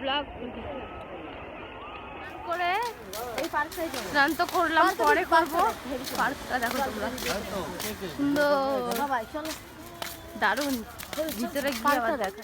Blog করে স্নান তো করলাম, পরে করবো। পার্কটা দেখো তোমরা, সুন্দর দারুণ। ভিতরে গিয়ে আবার দেখা।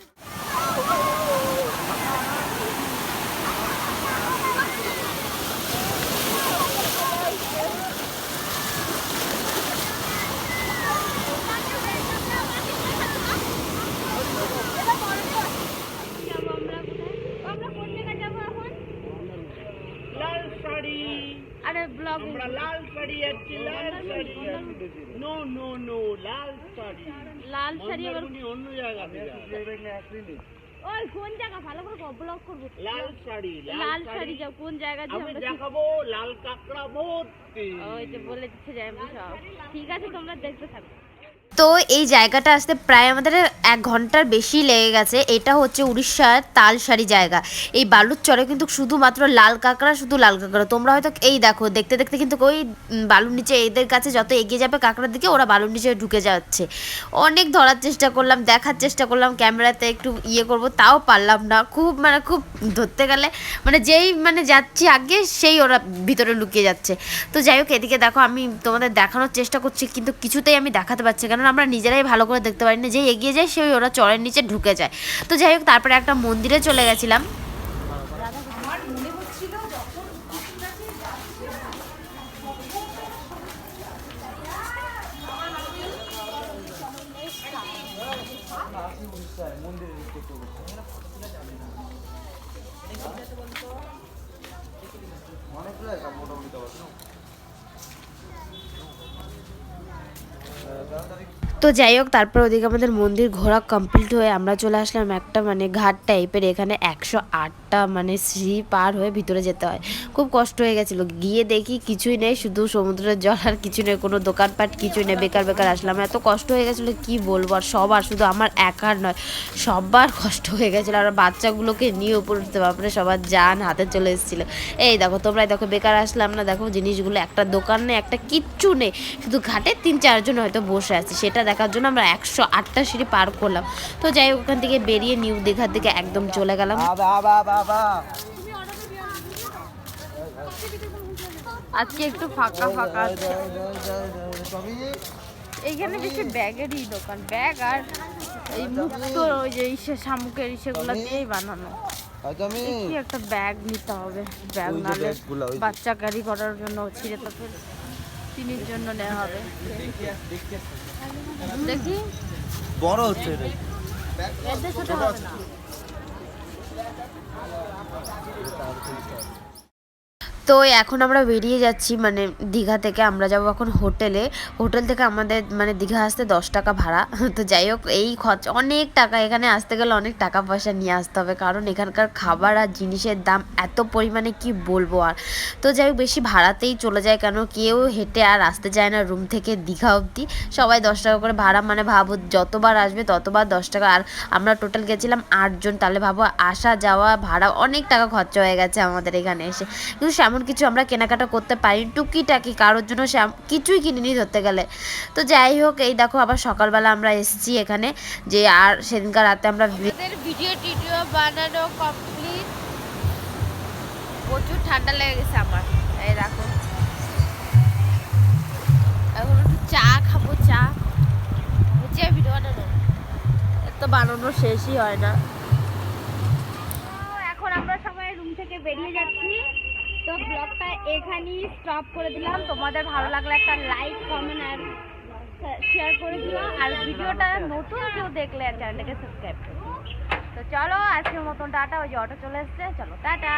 আরে ব্লগ আমরা লাল শাড়ি আছে, লাল শাড়ি নো নো নো লাল শাড়ি, লাল শাড়ি অন্য জায়গা থেকে ওই কোন জায়গা ভালো করে ব্লগ করব। লাল শাড়ি, লাল শাড়ি যাও কোন জায়গা দিয়ে আমরা দেখাবো। লাল কাকড়া ভর্তি, ওই যে বলে দিচ্ছে যাই সব। ঠিক আছে তোমরা দেখতে থাকো। তো এই জায়গাটা আসতে প্রায় আমাদের 1 ঘন্টার বেশি লেগে গেছে। এটা হচ্ছে উড়িষ্যার তালসারি জায়গা। এই বালুর চরে কিন্তু শুধুমাত্র লাল কাঁকড়া, শুধু লাল কাঁকড়া। তোমরা হয়তো এই দেখো, দেখতে দেখতে কিন্তু ওই বালুর নিচে এদের কাছে যত এগিয়ে যাবে কাঁকড়ার দিকে, ওরা বালুর নিচে ঢুকে যাচ্ছে। অনেক ধরার চেষ্টা করলাম, দেখার চেষ্টা করলাম, ক্যামেরাতে একটু ইয়ে করব, তাও পারলাম না। খুব ধরতে গেলে যেই যাচ্ছি আগে সেই ওরা ভিতরে লুকিয়ে যাচ্ছে। তো যাই হোক, এদিকে দেখো আমি তোমাদের দেখানোর চেষ্টা করছি, কিন্তু কিছুতেই আমি দেখাতে পারছি, কারণ আমরা নিজেরাই ভালো করে দেখতে পারি না। যে এগিয়ে যায় সেই ওরা চরের নিচে ঢুকে যায়। তো যাই হোক, তারপরে একটা মন্দিরে চলে গেছিলাম। তো যাই হোক, তারপর ওদিকে আমাদের মন্দির ঘোরা কমপ্লিট হয়ে আমরা চলে আসলাম একটা ঘাট টাইপের। এখানে 108টা সিঁড়ি পার হয়ে ভিতরে যেতে হয়। খুব কষ্ট হয়ে গেছিলো। গিয়ে দেখি কিছুই নেই, শুধু সমুদ্রের জল, আর কিছু নেই, কোনো দোকানপাট কিছুই নেই। বেকার বেকার আসলাম, এত কষ্ট হয়ে গেছিলো কি বলবো। আর সবার, শুধু আমার একার নয়, সবার কষ্ট হয়ে গেছিলো। আর বাচ্চাগুলোকে নিয়ে উপরে উঠতে পারবে, সবার জান হাতে চলে এসেছিলো। এই দেখো তোমরাই দেখো, বেকার আসলাম না, দেখো জিনিসগুলো, একটা দোকান নেই, একটা কিচ্ছু নেই, শুধু ঘাটে 3-4 জন হয়তো বসে আছে। সেটা দেখার জন্য আমরা 108টা সিঁড়ি পার করলাম। তো যাই হোক, ওখান থেকে বেরিয়ে নিউ দীঘার দিকে একদম চলে গেলাম। আজকে একটু ফাঁকা ফাঁকা আছে। এইখানে বেশি ব্যাগেরই দোকান, ব্যাগ আর এই মুক্ত ওই যে শামুকের সেগুলো দিয়েই বানানো। কি একটা ব্যাগ নিতে হবে, ব্যাগ নালে বাচ্চা ক্যারি করার জন্য, ছিঁড়ে তো চিনির জন্য নেওয়া হবে। দেখি বড় হচ্ছে তো এখন আমরা বেরিয়ে যাচ্ছি দীঘা থেকে। আমরা যাব এখন হোটেলে। হোটেল থেকে আমাদের দীঘা আসতে 10 টাকা ভাড়া। তো যাই হোক, এই খরচ অনেক টাকা, এখানে আসতে গেলে অনেক টাকা পয়সা নিয়ে আসতে হবে, কারণ এখানকার খাবার আর জিনিসের দাম এত পরিমাণে কি বলবো। আর তো যাই হোক, বেশি ভাড়াতেই চলে যায়, কেন কেউ হেঁটে আর আসতে চায় না রুম থেকে দীঘা অবধি। সবাই 10 টাকা করে ভাড়া, ভাবো যতবার আসবে ততবার 10 টাকা। আর আমরা টোটাল গেছিলাম 8 জন, তাহলে ভাবো আসা যাওয়া ভাড়া অনেক টাকা খরচা হয়ে গেছে আমাদের এখানে এসে। কিন্তু এমন কিছু আমরা কেনাকাটা করতে পারি, টুকিটাকি, কারোর জন্য কিছুই কিনিনি ধরতে গেলে। তো যাই হোক, এই দেখো আবার সকালবেলা আমরা এসেছি এখানে, যে আর সেদিনকার রাতে আমরা ভিডিও বানানো কমপ্লিট। প্রচুর ঠান্ডা লেগে গেছে আমার, এই দেখো। এখন একটু চা খাবো, চা হচ্ছে ভিডিও বানানো, এত বানানো শেষই হয় না। এখন আমরা সবাই রুম থেকে বেরিয়ে যাচ্ছি। তো ব্লগটা এখানেই স্টপ করে দিলাম। তোমাদের ভালো লাগলে একটা লাইক, কমেন্ট আর শেয়ার করে দিও। আর ভিডিওটা নতুন কেউ দেখলে চ্যানেলটাকে সাবস্ক্রাইব করে দিও। তো চলো আজকের মতন টাটা। ওই যে অটো চলে এসছে, চলো টাটা।